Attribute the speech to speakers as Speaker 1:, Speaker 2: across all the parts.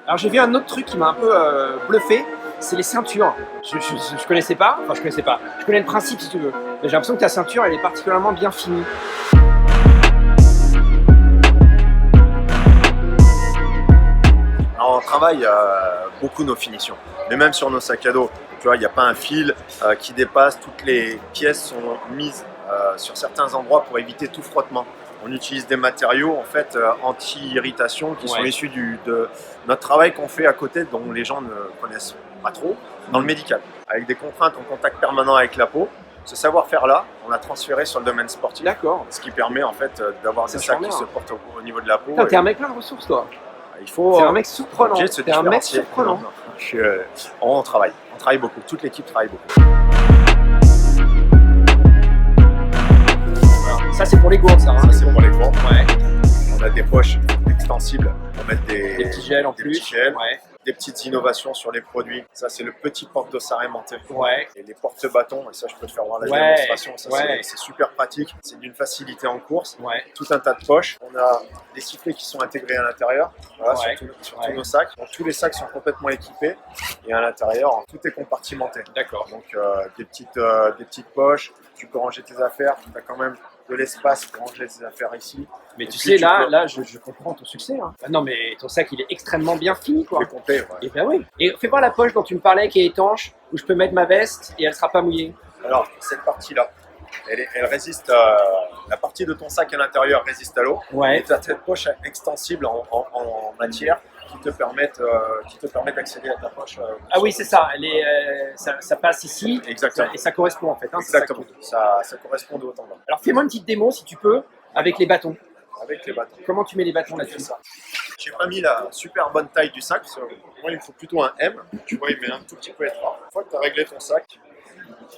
Speaker 1: Alors j'ai vu un autre truc qui m'a un peu bluffé, c'est les ceintures. Je connaissais pas, enfin je connaissais pas. Je connais le principe si tu veux. Mais j'ai l'impression que ta ceinture elle est particulièrement bien finie.
Speaker 2: Alors, on travaille beaucoup nos finitions, mais même sur nos sacs à dos, tu vois, il n'y a pas un fil qui dépasse, toutes les pièces sont mises sur certains endroits pour éviter tout frottement. On utilise des matériaux en fait anti-irritation qui sont issus de notre travail qu'on fait à côté, dont les gens ne connaissent pas trop, dans le médical, avec des contraintes en contact permanent avec la peau. Ce savoir-faire-là, on l'a transféré sur le domaine sportif.
Speaker 1: D'accord.
Speaker 2: Ce qui permet en fait d'avoir des sacs qui se portent au niveau de la peau.
Speaker 1: T'es un mec plein de ressources, toi.
Speaker 2: Il faut.
Speaker 1: C'est un mec surprenant.
Speaker 2: T'es un mec surprenant. On travaille beaucoup. Toute l'équipe travaille beaucoup.
Speaker 1: Ça c'est pour les gourdes, ça.
Speaker 2: Ça c'est pour les gourdes. Ouais. On a des poches extensibles. On met des
Speaker 1: petits gels en plus.
Speaker 2: Petits gels. Ouais. Des petites innovations sur les produits. Ça c'est le petit porte-dossard aimanté.
Speaker 1: Ouais.
Speaker 2: Et les porte-bâtons. Et ça je peux te faire voir la démonstration. Ça c'est super pratique. C'est d'une facilité en course. Ouais. Tout un tas de poches. On a des sifflets qui sont intégrés à l'intérieur. Voilà, sur tous nos sacs. Donc, tous les sacs sont complètement équipés. Et à l'intérieur, tout est compartimenté.
Speaker 1: D'accord.
Speaker 2: Donc des petites poches. Tu peux ranger tes affaires. Tu as quand même de l'espace pour ranger tes affaires ici.
Speaker 1: Mais tu sais, là, je comprends ton succès. Hein. Ah non, mais ton sac, il est extrêrement bien fini, quoi.
Speaker 2: Complet, ouais.
Speaker 1: Et ben oui. Et fais voir la poche dont tu me parlais qui est étanche, où je peux mettre ma veste et elle sera pas mouillée.
Speaker 2: Alors, cette partie-là, elle résiste, la partie de ton sac à l'intérieur résiste à l'eau.
Speaker 1: Ouais.
Speaker 2: Et tu as cette poche extensible en matière qui te permettent d'accéder à ta poche.
Speaker 1: Ah oui, c'est ça. Ça passe ici.
Speaker 2: Exactement.
Speaker 1: Et ça correspond en fait. Hein,
Speaker 2: exactement. Ça correspond de haut en bas.
Speaker 1: Alors fais-moi une petite démo si tu peux avec les bâtons.
Speaker 2: Avec les bâtons.
Speaker 1: Comment tu mets les bâtons là-dessus?
Speaker 2: J'ai pas mis la super bonne taille du sac. Moi, il me faut plutôt un M. Tu vois, il met un tout petit peu étroit. Une fois que tu as réglé ton sac,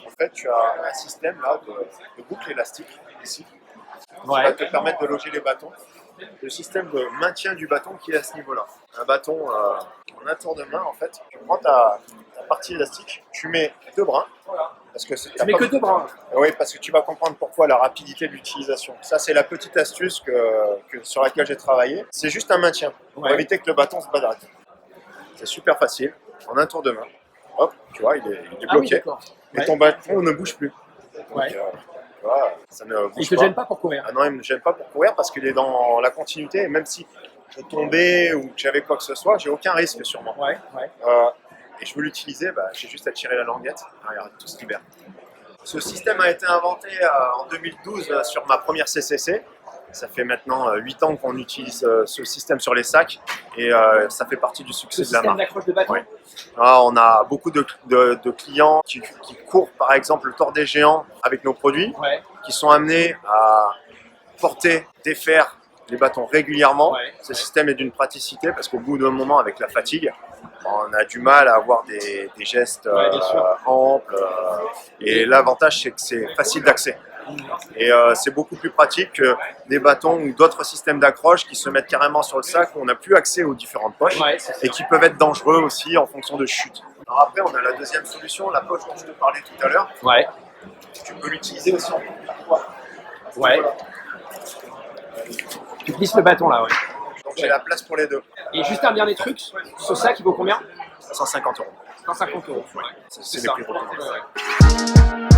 Speaker 2: en fait, tu as un système là de boucle élastique ici. Qui va te permettre de loger les bâtons. Le système de maintien du bâton qui est à ce niveau-là. Un bâton en un tour de main, en fait, tu prends ta partie élastique, tu mets 2 brins. Parce que
Speaker 1: tu mets que 2 brins.
Speaker 2: Oui, parce que tu vas comprendre pourquoi la rapidité de l'utilisation. Ça, c'est la petite astuce sur laquelle j'ai travaillé. C'est juste un maintien pour éviter que le bâton se badrate. C'est super facile. En un tour de main, hop, tu vois, il est bloqué. Et ton bâton ne bouge plus. Donc, voilà, ça ne bouge
Speaker 1: il ne te gêne pas pour courir?
Speaker 2: Ah non, il ne me gêne pas pour courir parce qu'il est dans la continuité. Et même si je tombais ou que j'avais quoi que ce soit, j'ai aucun risque sur moi. Et je veux l'utiliser, j'ai juste à tirer la languette. Regarde, tout se libère. Ce système a été inventé en 2012 sur ma première CCC. Ça fait maintenant 8 ans qu'on utilise ce système sur les sacs et ça fait partie du succès de la marque.
Speaker 1: Le système d'accroche de bâton.
Speaker 2: On a beaucoup de clients qui courent par exemple le Tour des Géants avec nos produits, qui sont amenés à porter, défaire les bâtons régulièrement. Ce système est d'une praticité parce qu'au bout d'un moment, avec la fatigue, on a du mal à avoir des gestes amples. Et l'avantage, c'est que c'est facile d'accès. Et c'est beaucoup plus pratique que des bâtons ou d'autres systèmes d'accroche qui se mettent carrément sur le sac où on n'a plus accès aux différentes poches et qui peuvent être dangereux aussi en fonction de chute. Alors après, on a la deuxième solution, la poche dont je te parlais tout à l'heure. Tu peux l'utiliser aussi en poids.
Speaker 1: Tu glisses le bâton là,
Speaker 2: Donc j'ai la place pour les deux.
Speaker 1: Et juste un dernier truc, ce sac il vaut combien?
Speaker 2: 150 €.
Speaker 1: 150 €.
Speaker 2: C'est les prix recommandés.